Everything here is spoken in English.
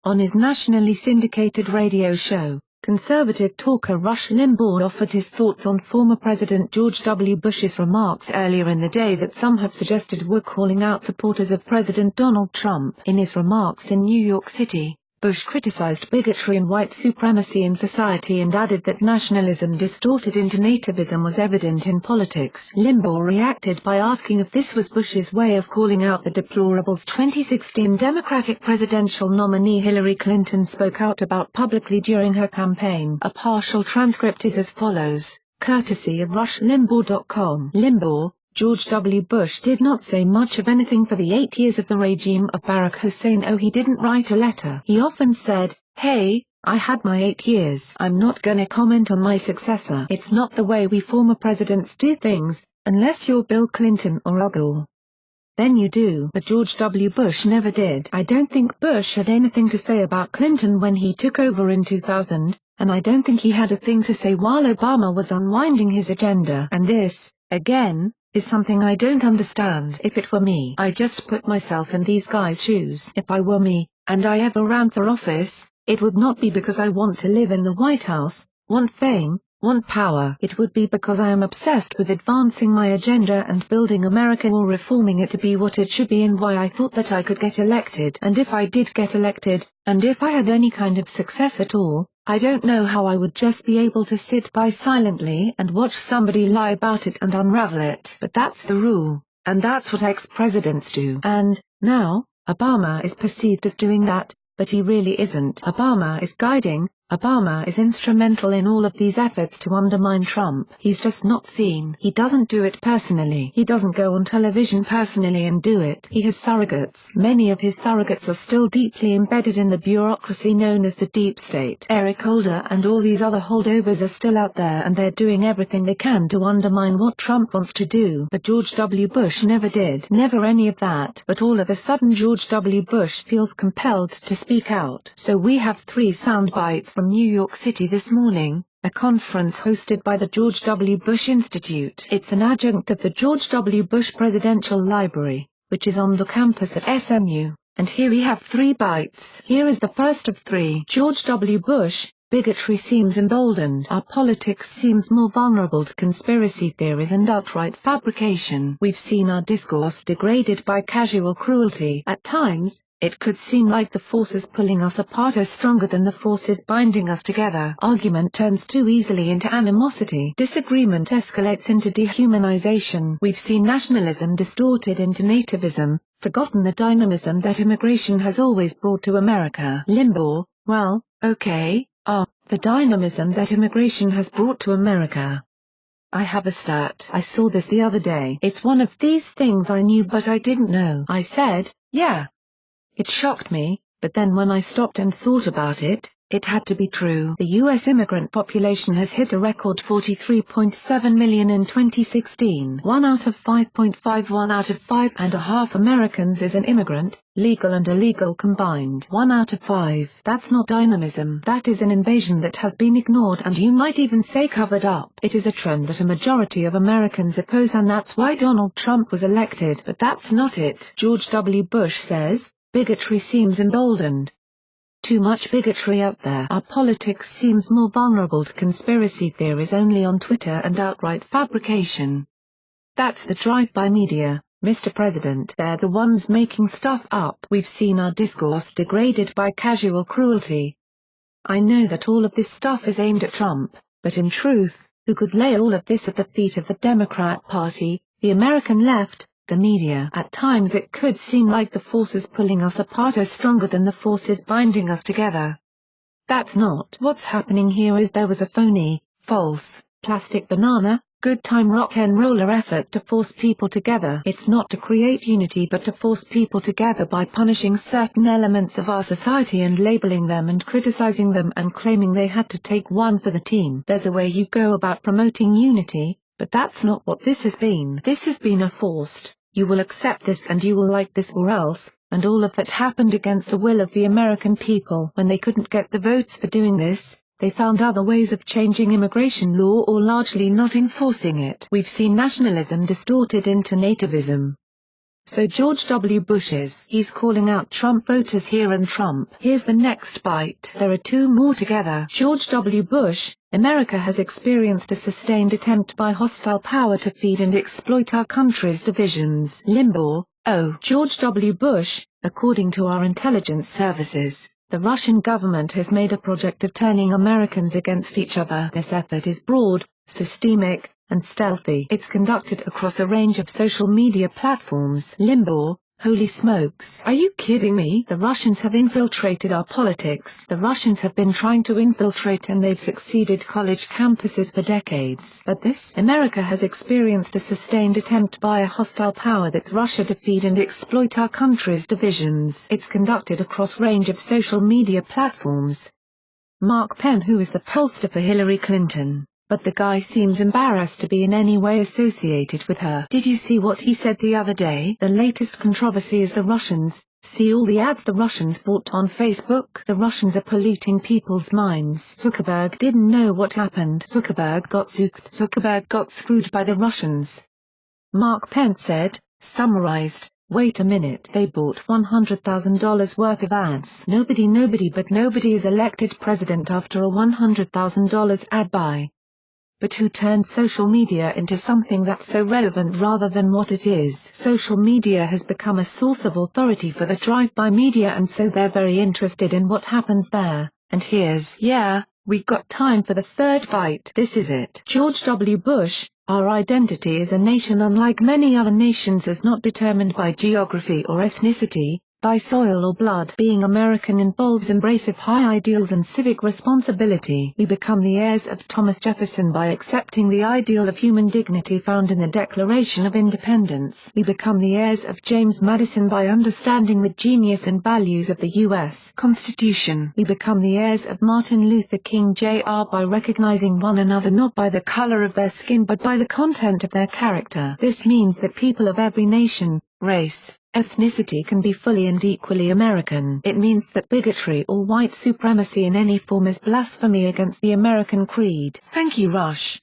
On his nationally syndicated radio show, conservative talker Rush Limbaugh offered his thoughts on former President George W. Bush's remarks earlier in the day that some have suggested were calling out supporters of President Donald Trump. In his remarks in New York City, Bush criticized bigotry and white supremacy in society and added that nationalism distorted into nativism was evident in politics. Limbaugh reacted by asking if this was Bush's way of calling out the deplorables 2016 Democratic presidential nominee Hillary Clinton spoke out about publicly during her campaign. A partial transcript is as follows, courtesy of RushLimbaugh.com. Limbaugh: George W. Bush did not say much of anything for the 8 years of the regime of Barack Hussein. Oh, he didn't write a letter. He often said, "Hey, I had my 8 years. I'm not gonna comment on my successor." It's not the way we former presidents do things, unless you're Bill Clinton or Al Gore. Then you do. But George W. Bush never did. I don't think Bush had anything to say about Clinton when he took over in 2000, and I don't think he had a thing to say while Obama was unwinding his agenda. And this, again, is something I don't understand. If it were me, I just put myself in these guys' shoes. If I were me, and I ever ran for office, it would not be because I want to live in the White House, want fame, want power. It would be because I am obsessed with advancing my agenda and building America or reforming it to be what it should be, and why I thought that I could get elected. And if I did get elected, and if I had any kind of success at all, I don't know how I would just be able to sit by silently and watch somebody lie about it and unravel it. But that's the rule, and that's what ex-presidents do. And, now, Obama is perceived as doing that, but he really isn't. Obama is guiding, Obama is instrumental in all of these efforts to undermine Trump. He's just not seen. He doesn't do it personally. He doesn't go on television personally and do it. He has surrogates. Many of his surrogates are still deeply embedded in the bureaucracy known as the deep state. Eric Holder and all these other holdovers are still out there, and they're doing everything they can to undermine what Trump wants to do. But George W. Bush never did. Never any of that. But all of a sudden George W. Bush feels compelled to speak out. So we have 3 sound bites from New York City this morning, a conference hosted by the George W. Bush Institute. It's an adjunct of the George W. Bush Presidential Library, which is on the campus at SMU, and here we have 3 bites. Here is the first of 3. George W. Bush: bigotry seems emboldened. Our politics seems more vulnerable to conspiracy theories and outright fabrication. We've seen our discourse degraded by casual cruelty. At times, it could seem like the forces pulling us apart are stronger than the forces binding us together. Argument turns too easily into animosity. Disagreement escalates into dehumanization. We've seen nationalism distorted into nativism, forgotten the dynamism that immigration has always brought to America. Limbaugh: well, okay, the dynamism that immigration has brought to America. I have a stat. I saw this the other day. It's one of these things I knew but I didn't know. I said, yeah. It shocked me, but then when I stopped and thought about it, it had to be true. The U.S. immigrant population has hit a record 43.7 million in 2016. 1 out of 5.5, 1 out of 5.5 Americans is an immigrant, legal and illegal combined. 1 out of 5. That's not dynamism. That is an invasion that has been ignored and you might even say covered up. It is a trend that a majority of Americans oppose, and that's why Donald Trump was elected. But that's not it. George W. Bush says, bigotry seems emboldened. Too much bigotry out there. Our politics seems more vulnerable to conspiracy theories only on Twitter and outright fabrication. That's the drive-by media, Mr. President. They're the ones making stuff up. We've seen our discourse degraded by casual cruelty. I know that all of this stuff is aimed at Trump, but in truth, who could lay all of this at the feet of the Democrat Party, the American left, the media? At times it could seem like the forces pulling us apart are stronger than the forces binding us together. That's not what's happening here. Is there was a phony, false, plastic banana, good time rock and roller effort to force people together. It's not to create unity but to force people together by punishing certain elements of our society and labeling them and criticizing them and claiming they had to take one for the team. There's a way you go about promoting unity, but that's not what this has been. This has been a forced, you will accept this and you will like this or else, and all of that happened against the will of the American people. When they couldn't get the votes for doing this, they found other ways of changing immigration law or largely not enforcing it. We've seen nationalism distorted into nativism. So George W. Bush is. He's calling out Trump voters here and Trump. Here's the next bite. There are two more together. George W. Bush, America has experienced a sustained attempt by hostile power to feed and exploit our country's divisions. Limbaugh, oh. George W. Bush, according to our intelligence services, the Russian government has made a project of turning Americans against each other. This effort is broad, systemic, and stealthy. It's conducted across a range of social media platforms. Limbaugh, holy smokes. Are you kidding me? The Russians have infiltrated our politics. The Russians have been trying to infiltrate and they've succeeded college campuses for decades. But this, America has experienced a sustained attempt by a hostile power that's Russia to feed and exploit our country's divisions. It's conducted across a range of social media platforms. Mark Penn, who is the pollster for Hillary Clinton. But the guy seems embarrassed to be in any way associated with her. Did you see what he said the other day? The latest controversy is the Russians. See all the ads the Russians bought on Facebook? The Russians are polluting people's minds. Zuckerberg didn't know what happened. Zuckerberg got zooked. Zuckerberg got screwed by the Russians. Mark Penn said, summarized, wait a minute. They bought $100,000 worth of ads. Nobody is elected president after a $100,000 ad buy. But who turned social media into something that's so relevant rather than what it is? Social media has become a source of authority for the drive-by media, and so they're very interested in what happens there. And here's, we've got time for the third bite. This is it. George W. Bush, our identity as a nation, unlike many other nations, is not determined by geography or ethnicity, by soil or blood. Being American involves embrace of high ideals and civic responsibility. We become the heirs of Thomas Jefferson by accepting the ideal of human dignity found in the Declaration of Independence. We become the heirs of James Madison by understanding the genius and values of the U.S. Constitution. We become the heirs of Martin Luther King Jr. by recognizing one another not by the color of their skin but by the content of their character. This means that people of every nation, race, ethnicity can be fully and equally American. It means that bigotry or white supremacy in any form is blasphemy against the American creed. Thank you, Rush.